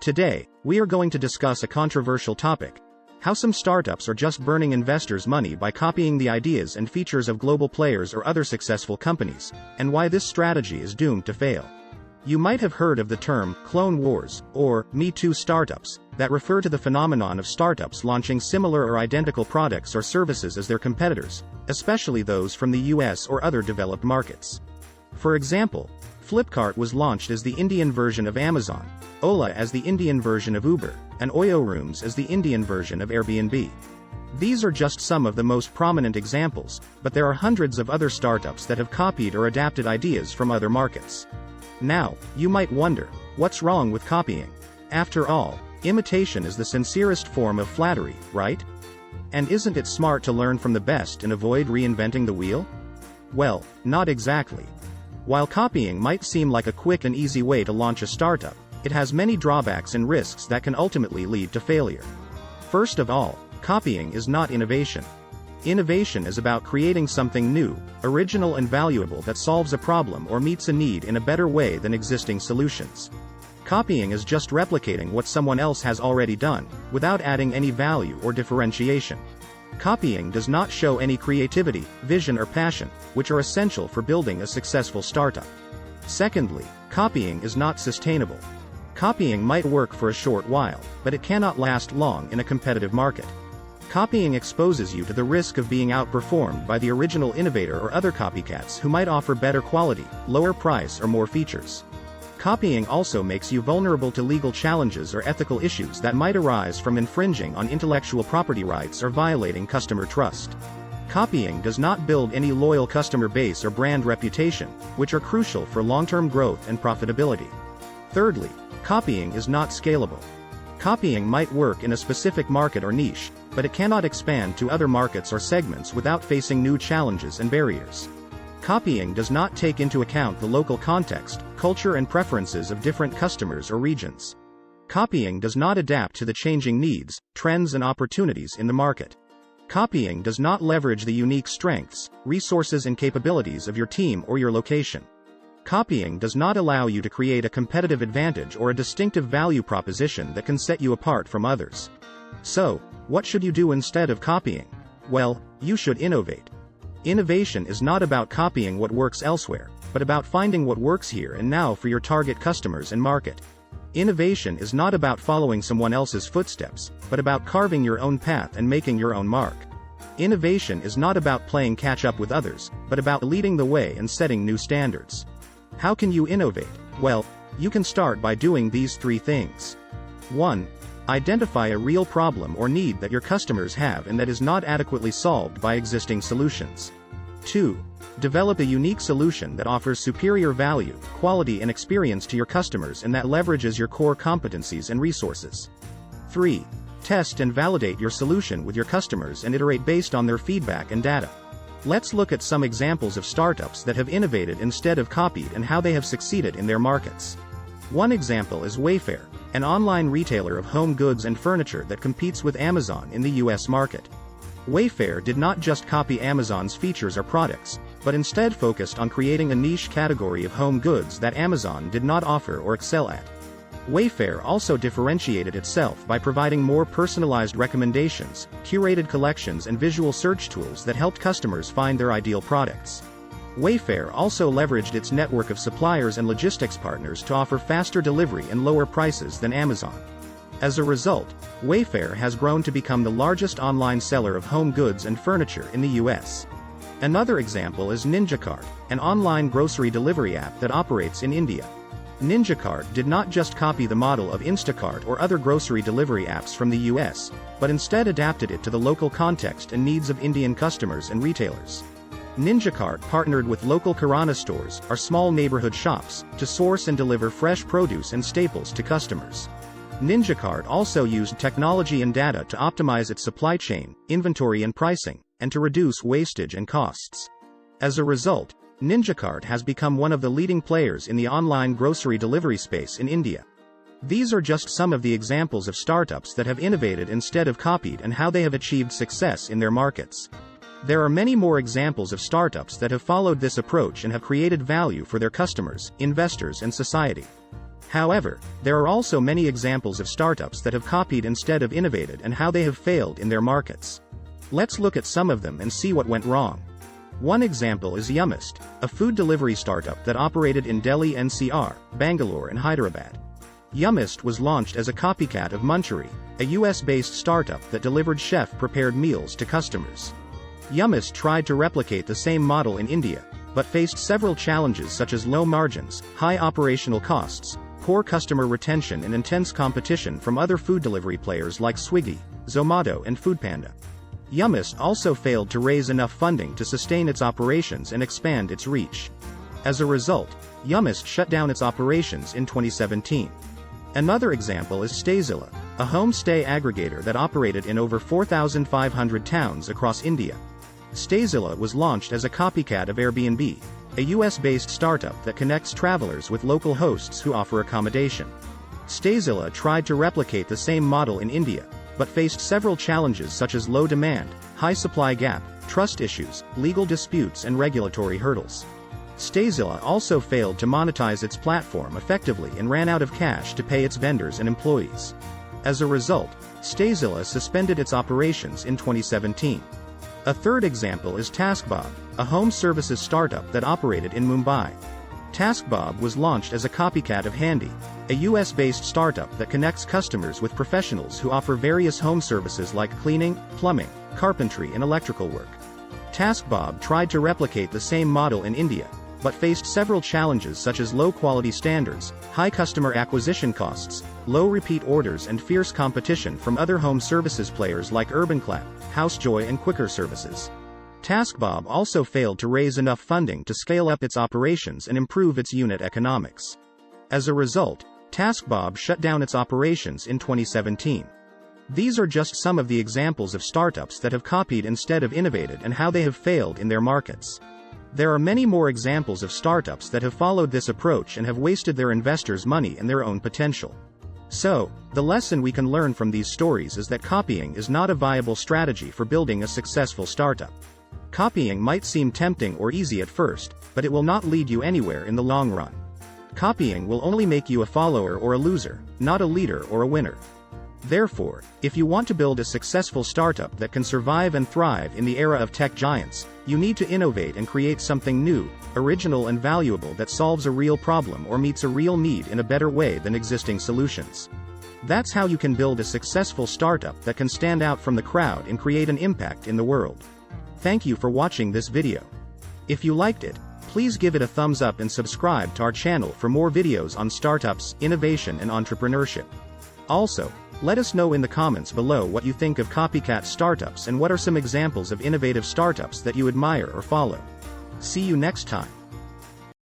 Today, we are going to discuss a controversial topic: how some startups are just burning investors' money by copying the ideas and features of global players or other successful companies, and why this strategy is doomed to fail. You might have heard of the term clone wars, or Me Too startups, that refer to the phenomenon of startups launching similar or identical products or services as their competitors, especially those from the US or other developed markets. For example, Flipkart was launched as the Indian version of Amazon, Ola as the Indian version of Uber, and Oyo Rooms as the Indian version of Airbnb. These are just some of the most prominent examples, but there are hundreds of other startups that have copied or adapted ideas from other markets. Now, you might wonder, what's wrong with copying? After all, imitation is the sincerest form of flattery, right? And isn't it smart to learn from the best and avoid reinventing the wheel? Well, not exactly. While copying might seem like a quick and easy way to launch a startup, it has many drawbacks and risks that can ultimately lead to failure. First of all, copying is not innovation. Innovation is about creating something new, original and valuable that solves a problem or meets a need in a better way than existing solutions. Copying is just replicating what someone else has already done, without adding any value or differentiation. Copying does not show any creativity, vision or passion, which are essential for building a successful startup. Secondly, copying is not sustainable. Copying might work for a short while, but it cannot last long in a competitive market. Copying exposes you to the risk of being outperformed by the original innovator or other copycats who might offer better quality, lower price or more features. Copying also makes you vulnerable to legal challenges or ethical issues that might arise from infringing on intellectual property rights or violating customer trust. Copying does not build any loyal customer base or brand reputation, which are crucial for long-term growth and profitability. Thirdly, copying is not scalable. Copying might work in a specific market or niche, but it cannot expand to other markets or segments without facing new challenges and barriers. Copying does not take into account the local context, culture and preferences of different customers or regions. Copying does not adapt to the changing needs, trends and opportunities in the market. Copying does not leverage the unique strengths, resources and capabilities of your team or your location. Copying does not allow you to create a competitive advantage or a distinctive value proposition that can set you apart from others. So, what should you do instead of copying? Well, you should innovate. Innovation is not about copying what works elsewhere, but about finding what works here and now for your target customers and market. Innovation is not about following someone else's footsteps, but about carving your own path and making your own mark. Innovation is not about playing catch up with others, but about leading the way and setting new standards. How can you innovate? Well, you can start by doing these 3 things. 1. Identify a real problem or need that your customers have and that is not adequately solved by existing solutions. 2. Develop a unique solution that offers superior value, quality and experience to your customers and that leverages your core competencies and resources. 3. Test and validate your solution with your customers and iterate based on their feedback and data. Let's look at some examples of startups that have innovated instead of copied and how they have succeeded in their markets. One example is Wayfair, an online retailer of home goods and furniture that competes with Amazon in the US market. Wayfair did not just copy Amazon's features or products, but instead focused on creating a niche category of home goods that Amazon did not offer or excel at. Wayfair also differentiated itself by providing more personalized recommendations, curated collections and visual search tools that helped customers find their ideal products. Wayfair also leveraged its network of suppliers and logistics partners to offer faster delivery and lower prices than Amazon. As a result, Wayfair has grown to become the largest online seller of home goods and furniture in the US. Another example is Ninjacart, an online grocery delivery app that operates in India. Ninjacart did not just copy the model of Instacart or other grocery delivery apps from the US, but instead adapted it to the local context and needs of Indian customers and retailers. Ninjacart partnered with local Kirana stores, or small neighborhood shops, to source and deliver fresh produce and staples to customers. Ninjacart also used technology and data to optimize its supply chain, inventory and pricing, and to reduce wastage and costs. As a result, Ninjacart has become one of the leading players in the online grocery delivery space in India. These are just some of the examples of startups that have innovated instead of copied and how they have achieved success in their markets. There are many more examples of startups that have followed this approach and have created value for their customers, investors and society. However, there are also many examples of startups that have copied instead of innovated and how they have failed in their markets. Let's look at some of them and see what went wrong. One example is Yummist, a food delivery startup that operated in Delhi NCR, Bangalore and Hyderabad. Yummist was launched as a copycat of Munchery, a US-based startup that delivered chef-prepared meals to customers. Yummist tried to replicate the same model in India, but faced several challenges such as low margins, high operational costs, poor customer retention and intense competition from other food delivery players like Swiggy, Zomato and Foodpanda. Yummist also failed to raise enough funding to sustain its operations and expand its reach. As a result, Yummist shut down its operations in 2017. Another example is Stayzilla, a homestay aggregator that operated in over 4,500 towns across India. Stayzilla was launched as a copycat of Airbnb, a US-based startup that connects travelers with local hosts who offer accommodation. Stayzilla tried to replicate the same model in India, but faced several challenges such as low demand, high supply gap, trust issues, legal disputes and regulatory hurdles. Stayzilla also failed to monetize its platform effectively and ran out of cash to pay its vendors and employees. As a result, Stayzilla suspended its operations in 2017. A third example is TaskBob, a home services startup that operated in Mumbai. TaskBob was launched as a copycat of Handy, a US-based startup that connects customers with professionals who offer various home services like cleaning, plumbing, carpentry and electrical work. TaskBob tried to replicate the same model in India, but faced several challenges such as low quality standards, high customer acquisition costs, low repeat orders and fierce competition from other home services players like UrbanClap, HouseJoy and Quicker Services. TaskBob also failed to raise enough funding to scale up its operations and improve its unit economics. As a result, TaskBob shut down its operations in 2017. These are just some of the examples of startups that have copied instead of innovated and how they have failed in their markets. There are many more examples of startups that have followed this approach and have wasted their investors' money and their own potential. So, the lesson we can learn from these stories is that copying is not a viable strategy for building a successful startup. Copying might seem tempting or easy at first, but it will not lead you anywhere in the long run. Copying will only make you a follower or a loser, not a leader or a winner. Therefore, if you want to build a successful startup that can survive and thrive in the era of tech giants, you need to innovate and create something new, original and valuable that solves a real problem or meets a real need in a better way than existing solutions. That's how you can build a successful startup that can stand out from the crowd and create an impact in the world. Thank you for watching this video. If you liked it, please give it a thumbs up and subscribe to our channel for more videos on startups, innovation and entrepreneurship. Also, let us know in the comments below what you think of copycat startups and what are some examples of innovative startups that you admire or follow. See you next time.